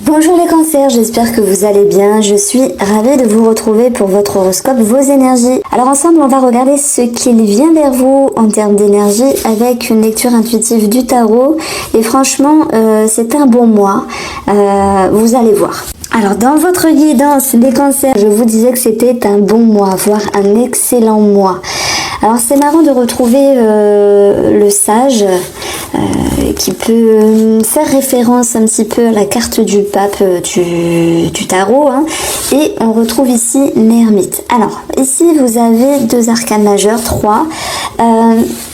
Bonjour les cancers, j'espère que vous allez bien. Je suis ravie de vous retrouver pour votre horoscope, vos énergies. Alors ensemble, on va regarder ce qu'il vient vers vous en termes d'énergie avec une lecture intuitive du tarot. Et franchement, c'est un bon mois. Vous allez voir. Alors dans votre guidance, les cancers, je vous disais que c'était un bon mois, voire un excellent mois. Alors c'est marrant de retrouver le sage qui peut faire référence un petit peu à la carte du pape du tarot, hein. Et on retrouve ici l'ermite. Alors ici vous avez deux arcanes majeurs, trois.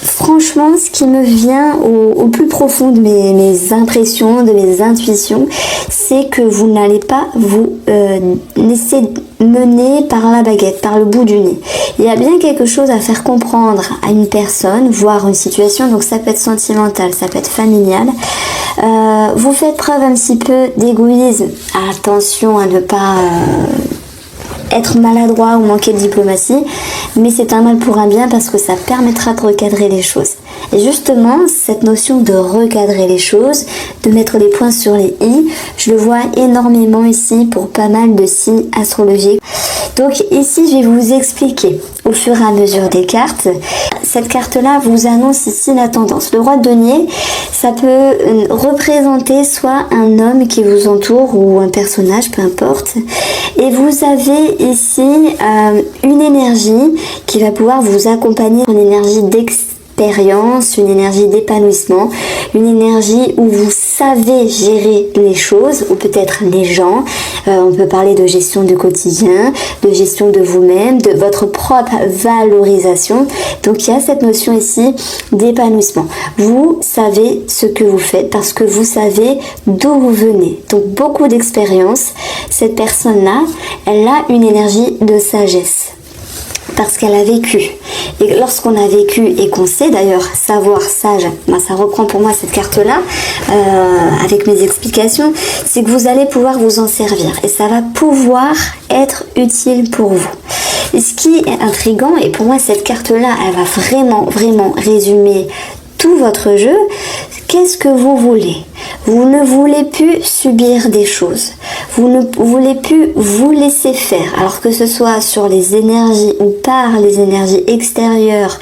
Franchement, ce qui me vient au plus profond de mes impressions, de mes intuitions, c'est que vous n'allez pas vous laisser mener par la baguette, par le bout du nez. Il y a bien quelque chose à faire comprendre à une personne, voire une situation, donc ça peut être sentimental, ça peut être familial. Vous faites preuve un petit peu d'égoïsme. Attention à ne pas être maladroit ou manquer de diplomatie, mais c'est un mal pour un bien parce que ça permettra de recadrer les choses. Et justement, cette notion de recadrer les choses, de mettre les points sur les i, je le vois énormément ici pour pas mal de signes astrologiques. Donc ici, je vais vous expliquer au fur et à mesure des cartes. Cette carte-là vous annonce ici la tendance. Le roi de denier, ça peut représenter soit un homme qui vous entoure ou un personnage, peu importe. Et vous avez ici une énergie qui va pouvoir vous accompagner, une énergie d'expérience, une énergie d'épanouissement, une énergie où vous savez gérer les choses ou peut-être les gens. On peut parler de gestion du quotidien, de gestion de vous-même, de votre propre valorisation. Donc il y a cette notion ici d'épanouissement. Vous savez ce que vous faites parce que vous savez d'où vous venez. Donc beaucoup d'expérience. Cette personne-là, elle a une énergie de sagesse parce qu'elle a vécu. Et lorsqu'on a vécu et qu'on sait d'ailleurs savoir sage, ça reprend pour moi cette carte-là, avec mes explications, c'est que vous allez pouvoir vous en servir et ça va pouvoir être utile pour vous. Et ce qui est intriguant, et pour moi cette carte-là, elle va vraiment résumer tout votre jeu. Qu'est-ce que vous voulez? Vous ne voulez plus subir des choses. Vous ne voulez plus vous laisser faire. Alors que ce soit sur les énergies ou par les énergies extérieures,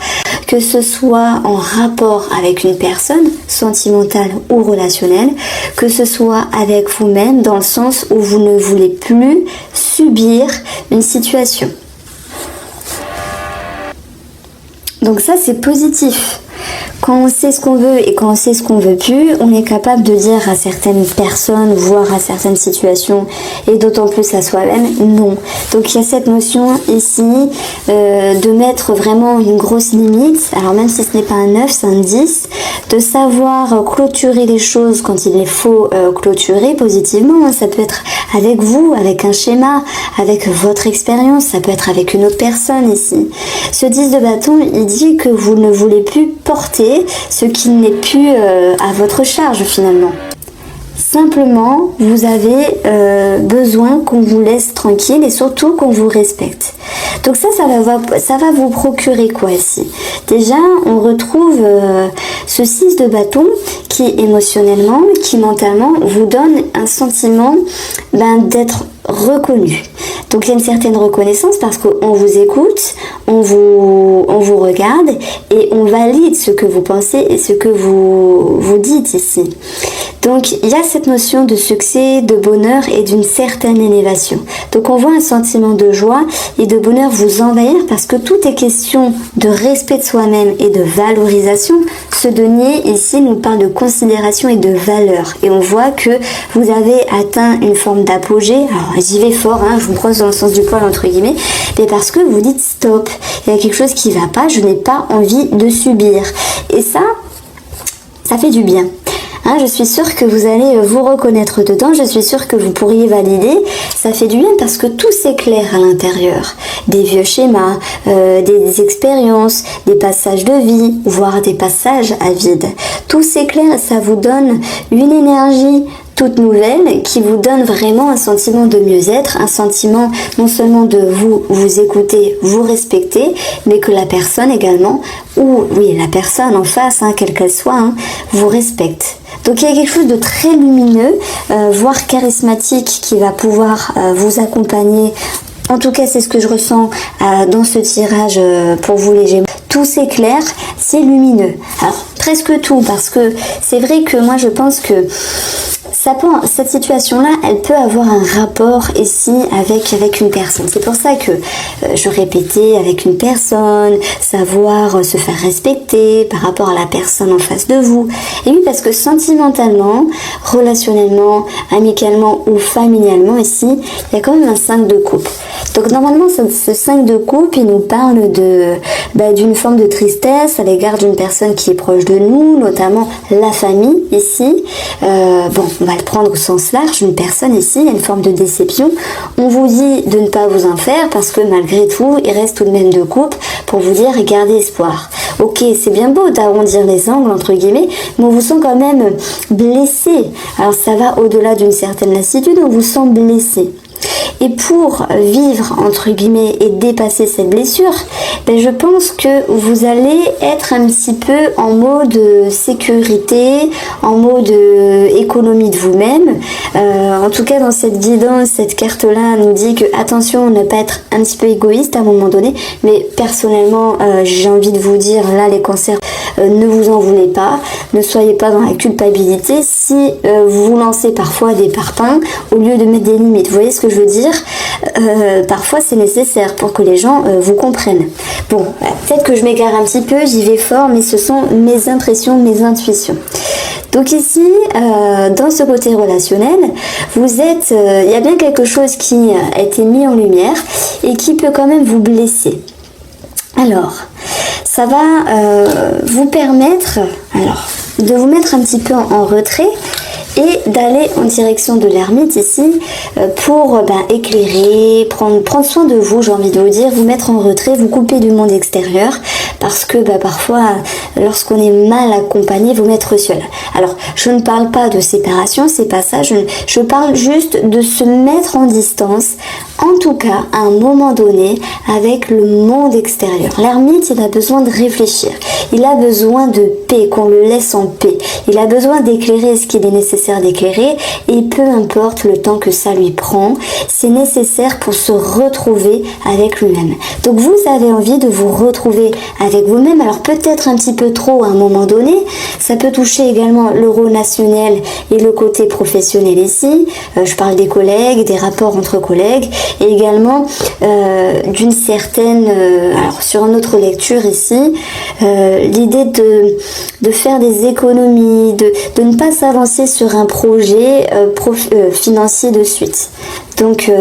que ce soit en rapport avec une personne, sentimentale ou relationnelle, que ce soit avec vous-même dans le sens où vous ne voulez plus subir une situation. Donc ça, c'est positif. Quand on sait ce qu'on veut et quand on sait ce qu'on veut plus, on est capable de dire à certaines personnes, voire à certaines situations, et d'autant plus à soi-même, non. Donc il y a cette notion ici de mettre vraiment une grosse limite, alors même si ce n'est pas un 9, c'est un 10, de savoir clôturer les choses quand il les faut clôturer positivement. Ça peut être avec vous, avec un schéma, avec votre expérience, ça peut être avec une autre personne ici. Ce 10 de bâton, il dit que vous ne voulez plus porter ce qui n'est plus à votre charge finalement. Simplement, vous avez besoin qu'on vous laisse tranquille et surtout qu'on vous respecte. Donc ça va vous procurer quoi ici? Déjà, on retrouve ce 6 de bâton qui émotionnellement, qui mentalement vous donne un sentiment d'être reconnu. Donc il y a une certaine reconnaissance parce qu'on vous écoute, on vous regarde et on valide ce que vous pensez et ce que vous dites ici. Donc il y a cette notion de succès, de bonheur et d'une certaine élévation. Donc on voit un sentiment de joie et de bonheur vous envahir parce que tout est question de respect de soi-même et de valorisation. Ce denier ici nous parle de considération et de valeur. Et on voit que vous avez atteint une forme d'apogée. Alors j'y vais fort, je vous brosse dans le sens du poil entre guillemets, mais parce que vous dites stop, il y a quelque chose qui va pas, je n'ai pas envie de subir. Et ça fait du bien. Je suis sûre que vous allez vous reconnaître dedans, je suis sûre que vous pourriez valider. Ça fait du bien parce que tout s'éclaire à l'intérieur. Des vieux schémas, des expériences, des passages de vie, voire des passages à vide. Tout s'éclaire et ça vous donne une énergie toute nouvelle qui vous donne vraiment un sentiment de mieux-être, un sentiment non seulement de vous écouter, vous respecter, mais que la personne également, ou oui, la personne en face, quelle qu'elle soit, vous respecte. Donc il y a quelque chose de très lumineux, voire charismatique, qui va pouvoir vous accompagner. En tout cas, c'est ce que je ressens dans ce tirage pour vous les Gémeaux. Tout s'éclaire, c'est lumineux. Alors, presque tout, parce que c'est vrai que moi, je pense que cette situation-là, elle peut avoir un rapport ici avec une personne. C'est pour ça que je répétais avec une personne, savoir se faire respecter par rapport à la personne en face de vous. Et oui, parce que sentimentalement, relationnellement, amicalement ou familialement ici, il y a quand même un 5 de coupe. Donc normalement, ce 5 de coupe, il nous parle d'une forme de tristesse à l'égard d'une personne qui est proche de nous, notamment la famille ici. On va le prendre au sens large, une personne ici, il y a une forme de déception. On vous dit de ne pas vous en faire parce que malgré tout, il reste tout de même de coupe pour vous dire et garder espoir. Ok, c'est bien beau d'arrondir les angles, entre guillemets, mais on vous sent quand même blessé. Alors ça va au-delà d'une certaine lassitude, on vous sent blessé. Et pour vivre, entre guillemets, et dépasser cette blessure, je pense que vous allez être un petit peu en mode sécurité, en mode économie de vous-même. En tout cas, dans cette guidance, cette carte-là nous dit que, attention, ne pas être un petit peu égoïste à un moment donné. Mais personnellement, j'ai envie de vous dire, là, les cancers, ne vous en voulez pas. Ne soyez pas dans la culpabilité si vous lancez parfois des parpaings au lieu de mettre des limites. Vous voyez ce que je veux dire ? Parfois c'est nécessaire pour que les gens vous comprennent. Bon, peut-être que je m'égare un petit peu, j'y vais fort, mais ce sont mes impressions, mes intuitions. Donc ici, dans ce côté relationnel, vous êtes, il y a bien quelque chose qui a été mis en lumière et qui peut quand même vous blesser. Alors, ça va vous permettre de vous mettre un petit peu en retrait et d'aller en direction de l'ermite ici pour éclairer, prendre soin de vous, j'ai envie de vous dire, vous mettre en retrait, vous couper du monde extérieur parce que parfois lorsqu'on est mal accompagné, vous mettre seul. Alors je ne parle pas de séparation, c'est pas ça, je parle juste de se mettre en distance, en tout cas à un moment donné avec le monde extérieur. L'ermite, il a besoin de réfléchir, il a besoin de paix, qu'on le laisse en paix, il a besoin d'éclairer ce qu'il est nécessaire d'éclairer et peu importe le temps que ça lui prend, c'est nécessaire pour se retrouver avec lui-même. Donc vous avez envie de vous retrouver avec vous-même, alors peut-être un petit peu trop à un moment donné, ça peut toucher également le relationnel et le côté professionnel ici, je parle des collègues, des rapports entre collègues et également d'une certaine, alors sur une autre lecture ici, l'idée de faire des économies, de ne pas s'avancer sur un projet financier de suite. Donc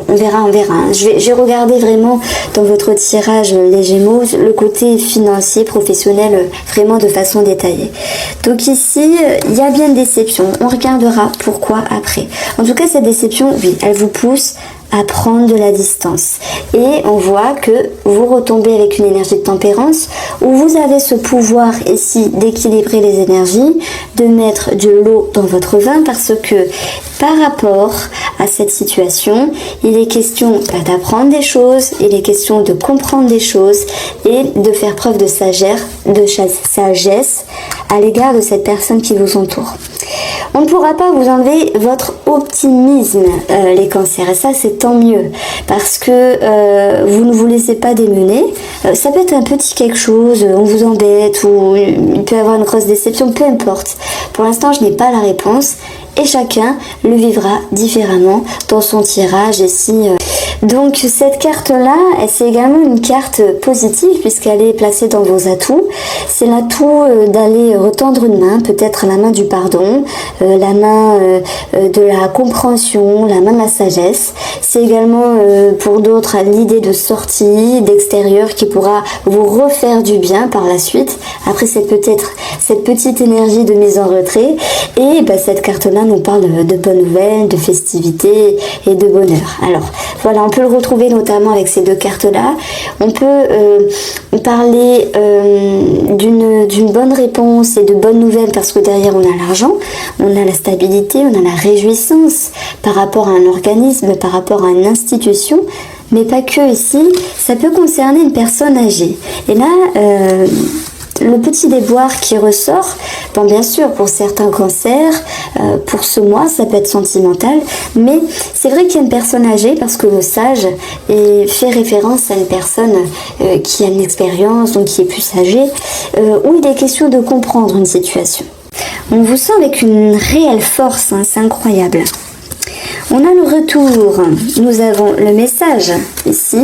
on verra. Je vais regarder vraiment dans votre tirage les Gémeaux le côté financier, professionnel, vraiment de façon détaillée. Donc ici, il y a bien une déception. On regardera pourquoi après. En tout cas, cette déception, oui, elle vous pousse à prendre de la distance. Et on voit que vous retombez avec une énergie de tempérance où vous avez ce pouvoir ici d'équilibrer les énergies, de mettre de l'eau dans votre vin parce que par rapport à cette situation, il est question d'apprendre des choses, il est question de comprendre des choses et de faire preuve de sagesse à l'égard de cette personne qui vous entoure. On ne pourra pas vous enlever votre optimisme, les cancers, et ça c'est tant mieux, parce que vous ne vous laissez pas démener. Ça peut être un petit quelque chose, on vous embête, ou il peut y avoir une grosse déception, peu importe. Pour l'instant, je n'ai pas la réponse, et chacun le vivra différemment dans son tirage ici. Donc cette carte-là, c'est également une carte positive puisqu'elle est placée dans vos atouts. C'est l'atout d'aller retendre une main, peut-être la main du pardon, la main de la compréhension, la main de la sagesse. C'est également pour d'autres l'idée de sortie, d'extérieur qui pourra vous refaire du bien par la suite. Après c'est peut-être cette petite énergie de mise en retrait et cette carte-là nous parle de bonnes nouvelles, de festivités et de bonheur. Alors voilà, on peut le retrouver notamment avec ces deux cartes-là. On peut parler d'une bonne réponse et de bonnes nouvelles parce que derrière on a l'argent, on a la stabilité, on a la réjouissance par rapport à un organisme, par rapport à une institution, mais pas que ici. Ça peut concerner une personne âgée. Et là, le petit déboire qui ressort, bon bien sûr pour certains cancers, pour ce mois ça peut être sentimental, mais c'est vrai qu'il y a une personne âgée parce que le sage fait référence à une personne qui a une expérience, donc qui est plus âgée, où il est question de comprendre une situation. On vous sent avec une réelle force, hein, c'est incroyable. On a le retour, nous avons le message ici,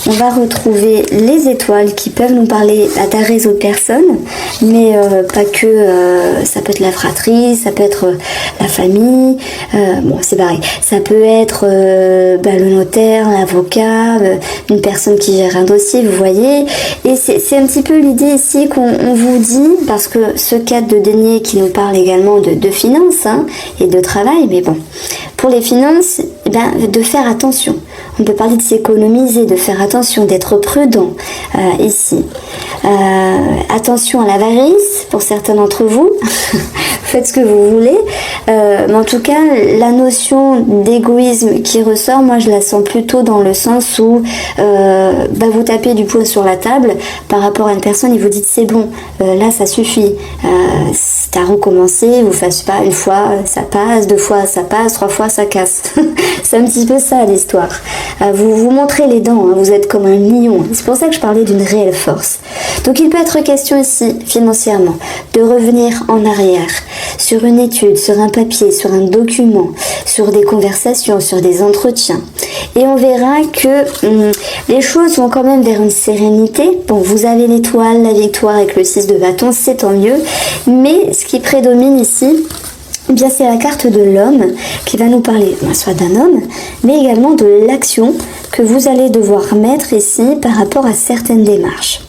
on va retrouver les étoiles qui peuvent nous parler à un réseau de personnes, mais pas que, ça peut être la fratrie, ça peut être la famille, bon c'est pareil, ça peut être le notaire, l'avocat, une personne qui gère un dossier, vous voyez, et c'est un petit peu l'idée ici qu'on vous dit, parce que ce cadre de denier qui nous parle également de finances hein, et de travail, mais bon, pour les finances, de faire attention. On peut parler de s'économiser, de faire attention, d'être prudent ici. Attention à l'avarice pour certains d'entre vous. Faites ce que vous voulez. Mais en tout cas, la notion d'égoïsme qui ressort, moi je la sens plutôt dans le sens où vous tapez du poing sur la table par rapport à une personne et vous dites c'est bon, là ça suffit. T'as recommencé, vous faites pas une fois ça passe, 2 fois ça passe, 3 fois ça casse. C'est un petit peu ça l'histoire. Vous vous montrez les dents, hein, vous êtes comme un lion. C'est pour ça que je parlais d'une réelle force. Donc il peut être question ici, financièrement, de revenir en arrière sur une étude, sur un papier, sur un document, sur des conversations, sur des entretiens. Et on verra que les choses vont quand même vers une sérénité. Bon, vous avez l'étoile, la victoire avec le 6 de bâton, c'est tant mieux. Mais ce qui prédomine ici, eh bien c'est la carte de l'homme qui va nous parler soit d'un homme, mais également de l'action que vous allez devoir mettre ici par rapport à certaines démarches.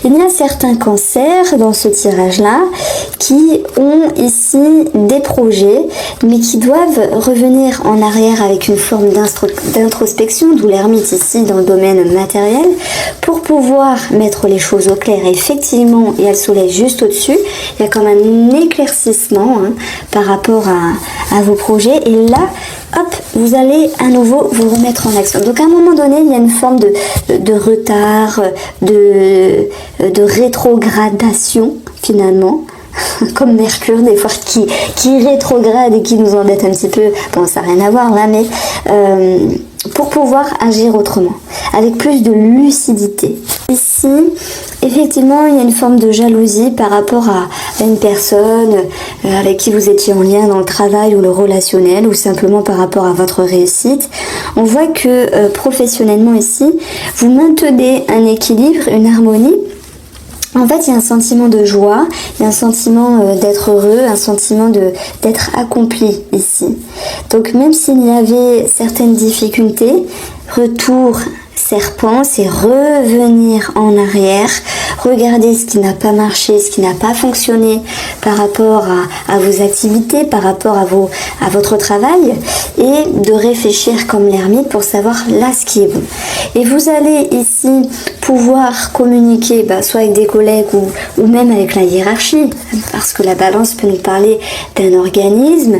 Il y a certains cancers dans ce tirage-là qui ont ici des projets, mais qui doivent revenir en arrière avec une forme d'introspection, d'où l'ermite ici dans le domaine matériel, pour pouvoir mettre les choses au clair. Effectivement, il y a le soleil juste au-dessus, il y a comme un éclaircissement hein, par rapport à vos projets, et là, hop, vous allez à nouveau vous remettre en action. Donc à un moment donné, il y a une forme de retard, de rétrogradation finalement, comme Mercure des fois qui rétrograde et qui nous embête un petit peu. Bon, ça n'a rien à voir là, mais pour pouvoir agir autrement, avec plus de lucidité. Ici, effectivement, il y a une forme de jalousie par rapport à une personne avec qui vous étiez en lien dans le travail ou le relationnel, ou simplement par rapport à votre réussite. On voit que professionnellement ici, vous maintenez un équilibre, une harmonie. En fait, il y a un sentiment de joie, il y a un sentiment d'être heureux, un sentiment d'être accompli ici. Donc même s'il y avait certaines difficultés, retour serpent, c'est revenir en arrière, regarder ce qui n'a pas marché, ce qui n'a pas fonctionné par rapport à vos activités, par rapport à votre travail, et de réfléchir comme l'ermite pour savoir là ce qui est bon. Et vous allez ici pouvoir communiquer soit avec des collègues ou même avec la hiérarchie, parce que la balance peut nous parler d'un organisme,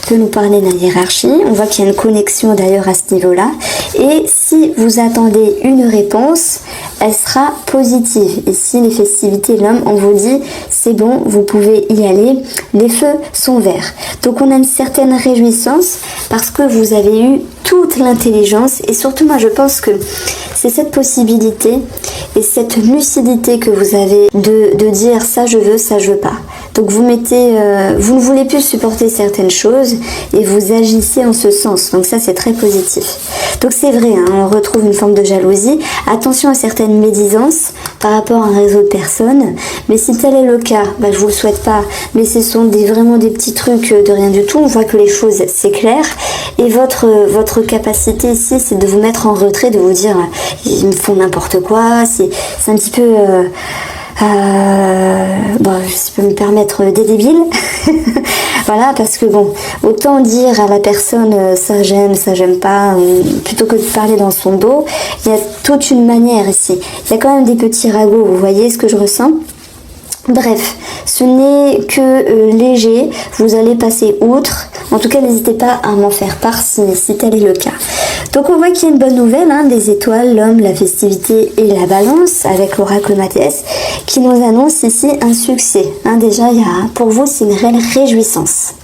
peut nous parler d'une hiérarchie. On voit qu'il y a une connexion d'ailleurs à ce niveau-là, et si vous attendez une réponse, elle sera positive. Et si les festivités, l'homme, on vous dit c'est bon, vous pouvez y aller, les feux sont verts. Donc on a une certaine réjouissance parce que vous avez eu toute l'intelligence, et surtout moi je pense que c'est cette possibilité et cette lucidité que vous avez de dire ça je veux, ça je veux pas. Donc vous vous ne voulez plus supporter certaines choses et vous agissez en ce sens. Donc ça c'est très positif. Donc c'est vrai, hein, on retrouve une forme de jalousie. Attention à certaines médisances par rapport à un réseau de personnes. Mais si tel est le cas, je vous le souhaite pas. Mais ce sont vraiment des petits trucs de rien du tout. On voit que les choses s'éclairent. Et votre capacité ici, c'est de vous mettre en retrait, de vous dire ils me font n'importe quoi. C'est un petit peu... je peux me permettre des débiles. Voilà, parce que bon, autant dire à la personne ça j'aime pas, plutôt que de parler dans son dos, il y a toute une manière ici. Il y a quand même des petits ragots, vous voyez ce que je ressens ? Bref, ce n'est que léger, vous allez passer outre. En tout cas, n'hésitez pas à m'en faire part si tel est le cas. Donc on voit qu'il y a une bonne nouvelle, hein, des étoiles, l'homme, la festivité et la balance avec l'oracle Mathias qui nous annonce ici un succès. Hein, déjà, pour vous, c'est une réelle réjouissance.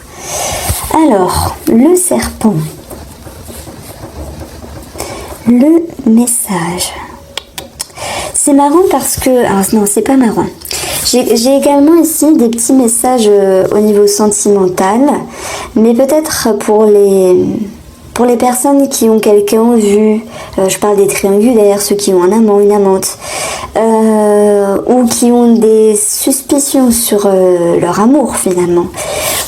Alors, le serpent. Le message. C'est marrant parce que... Alors non, c'est pas marrant. J'ai également ici des petits messages au niveau sentimental, mais peut-être pour les personnes qui ont quelqu'un en vue, je parle des triangulaires, ceux qui ont un amant, une amante, ou qui ont des suspicions sur leur amour finalement.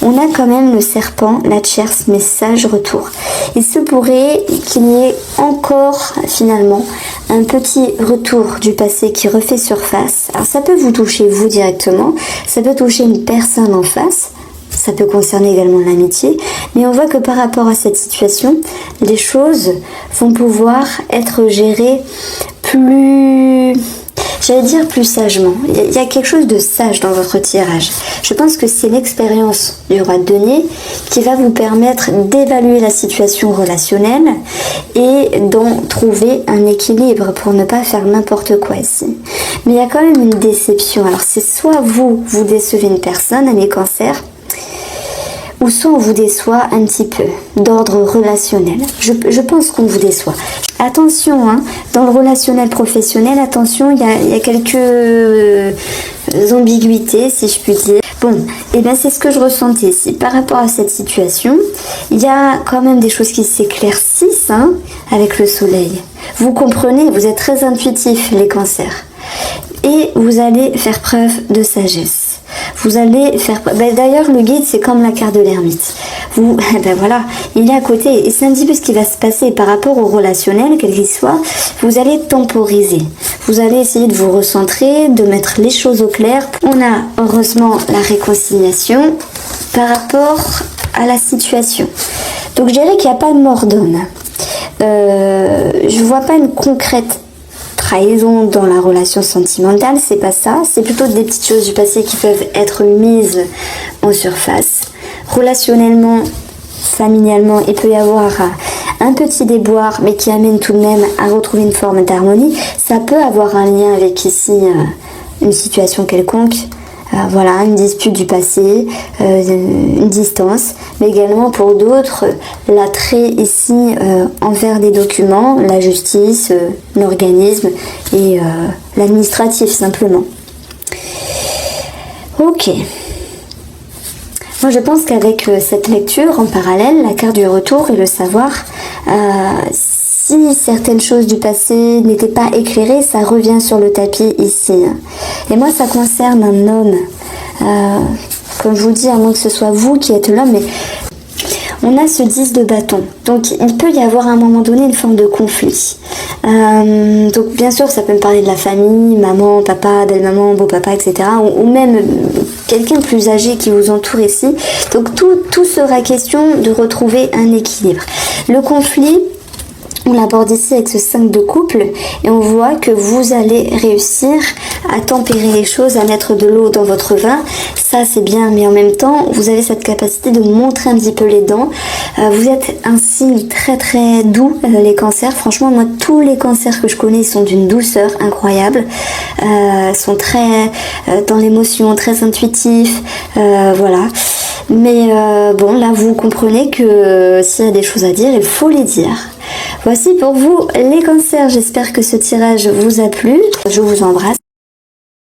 On a quand même le serpent, la tierce, message retour. Il se pourrait qu'il y ait encore finalement un petit retour du passé qui refait surface. Alors ça peut vous toucher vous directement, ça peut toucher une personne en face, ça peut concerner également l'amitié, mais on voit que par rapport à cette situation, les choses vont pouvoir être gérées plus... J'allais dire plus sagement. Il y a quelque chose de sage dans votre tirage. Je pense que c'est l'expérience du roi de denier qui va vous permettre d'évaluer la situation relationnelle et d'en trouver un équilibre pour ne pas faire n'importe quoi ici. Mais il y a quand même une déception. Alors c'est soit vous décevez une personne, mes cancers, ou soit on vous déçoit un petit peu d'ordre relationnel. Je pense qu'on vous déçoit. Attention, hein, dans le relationnel professionnel, attention, il y a quelques ambiguïtés, si je puis dire. Bon, et bien c'est ce que je ressentais ici. Par rapport à cette situation, il y a quand même des choses qui s'éclaircissent, hein, avec le soleil. Vous comprenez, vous êtes très intuitifs, les cancers. Et vous allez faire preuve de sagesse. Vous allez faire... d'ailleurs, le guide, c'est comme la carte de l'ermite. Voilà, il est à côté. Et c'est un petit peu ce qui va se passer par rapport au relationnel, quel qu'il soit. Vous allez temporiser. Vous allez essayer de vous recentrer, de mettre les choses au clair. On a, heureusement, la réconciliation par rapport à la situation. Donc, je dirais qu'il n'y a pas de mort d'homme. Je vois pas une concrète trahison dans la relation sentimentale, c'est pas ça, c'est plutôt des petites choses du passé qui peuvent être mises en surface. Relationnellement, familialement, il peut y avoir un petit déboire, mais qui amène tout de même à retrouver une forme d'harmonie. Ça peut avoir un lien avec ici une situation quelconque, voilà, une dispute du passé, une distance, mais également pour d'autres, l'attrait ici envers des documents, la justice, l'organisme et l'administratif simplement. Ok. Moi je pense qu'avec cette lecture en parallèle, la carte du retour et le savoir, si certaines choses du passé n'étaient pas éclairées, ça revient sur le tapis ici. Et moi, ça concerne un homme. Comme je vous dis, à moins que ce soit vous qui êtes l'homme, mais on a ce 10 de bâton. Donc, il peut y avoir à un moment donné une forme de conflit. Donc, bien sûr, ça peut me parler de la famille, maman, papa, belle-maman, beau-papa, etc. Ou même quelqu'un de plus âgé qui vous entoure ici. Donc, tout sera question de retrouver un équilibre. Le conflit... On l'aborde ici avec ce 5 de couple et on voit que vous allez réussir à tempérer les choses, à mettre de l'eau dans votre vin. Ça c'est bien, mais en même temps vous avez cette capacité de montrer un petit peu les dents. Vous êtes un signe très très doux, les cancers. Franchement, moi tous les cancers que je connais sont d'une douceur incroyable. Sont très dans l'émotion, très intuitifs. Voilà. Mais bon, là vous comprenez que s'il y a des choses à dire, il faut les dire. Voici pour vous les cancers, j'espère que ce tirage vous a plu. Je vous embrasse.